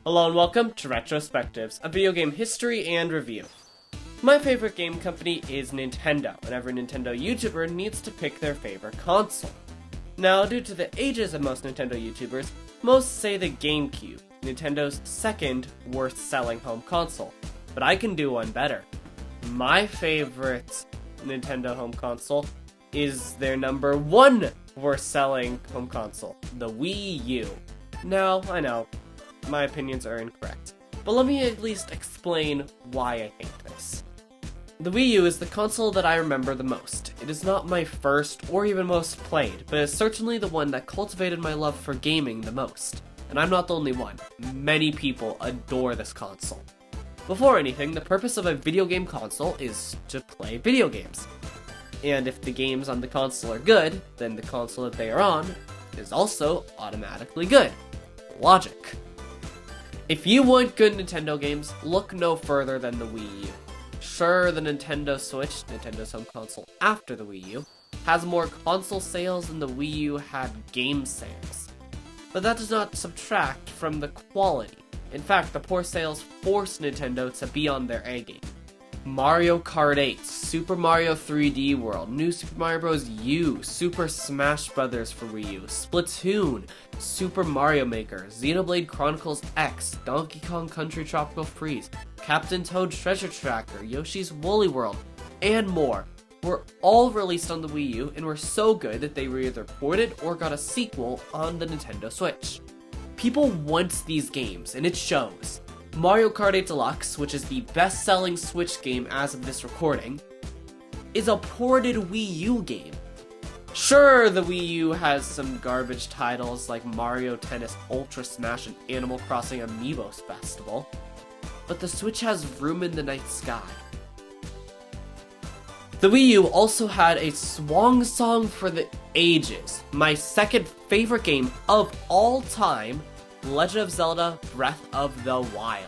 Hello and welcome to RetroSpectives, a video game history and review. My favorite game company is Nintendo, and every Nintendo YouTuber needs to pick their favorite console. Now, due to the ages of most Nintendo YouTubers, most say the GameCube, Nintendo's second worst-selling home console. But I can do one better. My favorite Nintendo home console is their number one worst-selling home console, the Wii U. Now, I know, my opinions are incorrect, but let me at least explain why I think this. The Wii U is the console that I remember the most. It is not my first or even most played, but it's certainly the one that cultivated my love for gaming the most. And I'm not the only one. Many people adore this console. Before anything, the purpose of a video game console is to play video games. And if the games on the console are good, then the console that they are on is also automatically good. Logic. If you want good Nintendo games, look no further than the Wii U. Sure, the Nintendo Switch, Nintendo's home console after the Wii U, has more console sales than the Wii U had game sales. But that does not subtract from the quality. In fact, the poor sales forced Nintendo to be on their A game. Mario Kart 8, Super Mario 3D World, New Super Mario Bros. U, Super Smash Bros. For Wii U, Splatoon, Super Mario Maker, Xenoblade Chronicles X, Donkey Kong Country Tropical Freeze, Captain Toad Treasure Tracker, Yoshi's Woolly World, and more were all released on the Wii U and were so good that they were either ported or got a sequel on the Nintendo Switch. People want these games, and it shows. Mario Kart 8 Deluxe, which is the best-selling Switch game as of this recording, is a ported Wii U game. Sure, the Wii U has some garbage titles like Mario Tennis Ultra Smash and Animal Crossing Amiibos Festival, but the Switch has Room in the Night Sky. The Wii U also had a swan song for the ages, my second favorite game of all time, Legend of Zelda Breath of the Wild.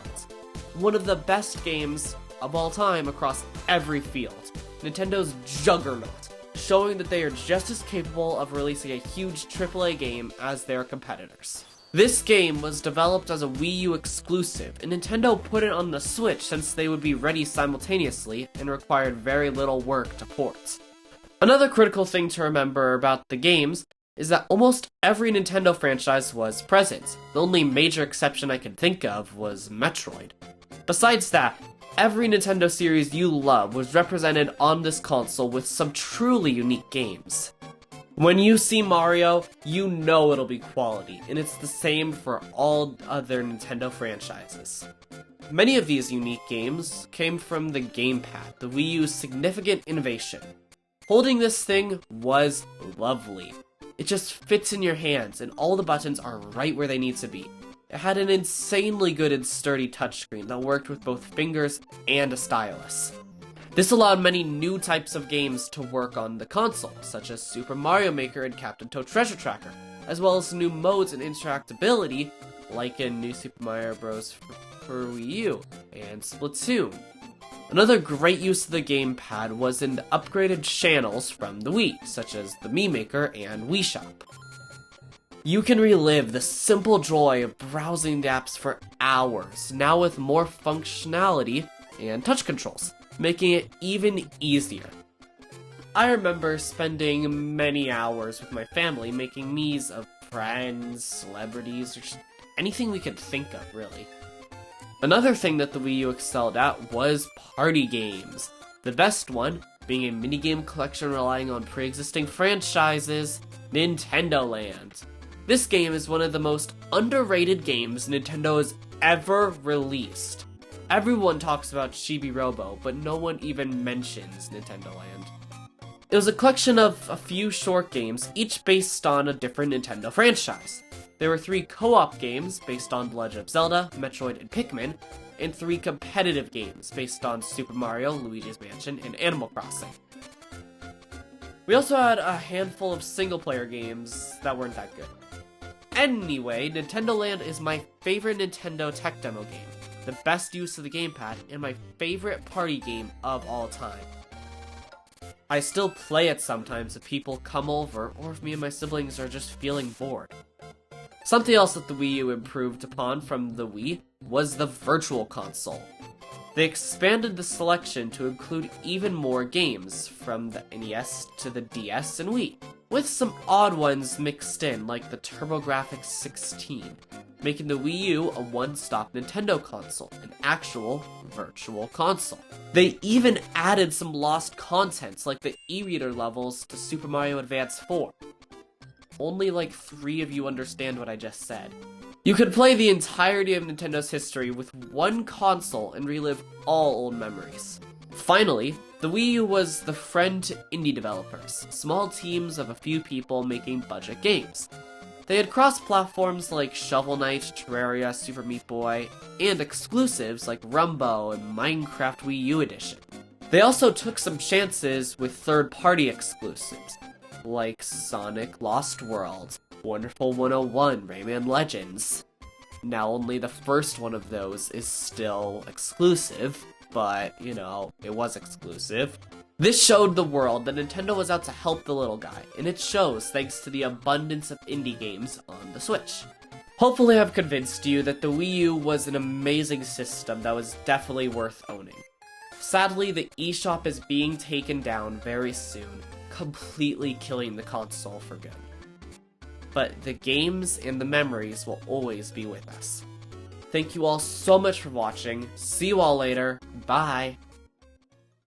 One of the best games of all time across every field. Nintendo's juggernaut, showing that they are just as capable of releasing a huge AAA game as their competitors. This game was developed as a Wii U exclusive, and Nintendo put it on the Switch since they would be ready simultaneously and required very little work to port. Another critical thing to remember about the games is that almost every Nintendo franchise was present. The only major exception I can think of was Metroid. Besides that, every Nintendo series you love was represented on this console with some truly unique games. When you see Mario, you know it'll be quality, and it's the same for all other Nintendo franchises. Many of these unique games came from the gamepad, the Wii U's significant innovation. Holding this thing was lovely. It just fits in your hands, and all the buttons are right where they need to be. It had an insanely good and sturdy touchscreen that worked with both fingers and a stylus. This allowed many new types of games to work on the console, such as Super Mario Maker and Captain Toad Treasure Tracker, as well as new modes and interactability, like in New Super Mario Bros. For Wii U and Splatoon. Another great use of the gamepad was in the upgraded channels from the Wii, such as the Mii Maker and Wii Shop. You can relive the simple joy of browsing the apps for hours, now with more functionality and touch controls, making it even easier. I remember spending many hours with my family making Miis of friends, celebrities, or just anything we could think of, really. Another thing that the Wii U excelled at was party games. The best one being a minigame collection relying on pre-existing franchises, Nintendo Land. This game is one of the most underrated games Nintendo has ever released. Everyone talks about Chibi Robo, but no one even mentions Nintendo Land. It was a collection of a few short games, each based on a different Nintendo franchise. There were 3 co-op games based on The Legend of Zelda, Metroid, and Pikmin, and 3 competitive games based on Super Mario, Luigi's Mansion, and Animal Crossing. We also had a handful of single-player games that weren't that good. Anyway, Nintendo Land is my favorite Nintendo tech demo game, the best use of the gamepad, and my favorite party game of all time. I still play it sometimes if people come over, or if me and my siblings are just feeling bored. Something else that the Wii U improved upon from the Wii was the Virtual Console. They expanded the selection to include even more games, from the NES to the DS and Wii, with some odd ones mixed in, like the TurboGrafx 16, making the Wii U a one-stop Nintendo console, an actual virtual console. They even added some lost contents, like the e-reader levels to Super Mario Advance 4. Only like 3 of you understand what I just said. You could play the entirety of Nintendo's history with one console and relive all old memories. Finally, the Wii U was the friend to indie developers, small teams of a few people making budget games. They had cross-platforms like Shovel Knight, Terraria, Super Meat Boy, and exclusives like Rumbo and Minecraft Wii U Edition. They also took some chances with third-party exclusives, like Sonic Lost World, Wonderful 101, Rayman Legends. Now only the first one of those is still exclusive, but, you know, it was exclusive. This showed the world that Nintendo was out to help the little guy, and it shows thanks to the abundance of indie games on the Switch. Hopefully I've convinced you that the Wii U was an amazing system that was definitely worth owning. Sadly, the eShop is being taken down very soon, completely killing the console for good. But the games and the memories will always be with us. Thank you all so much for watching. See you all later. Bye.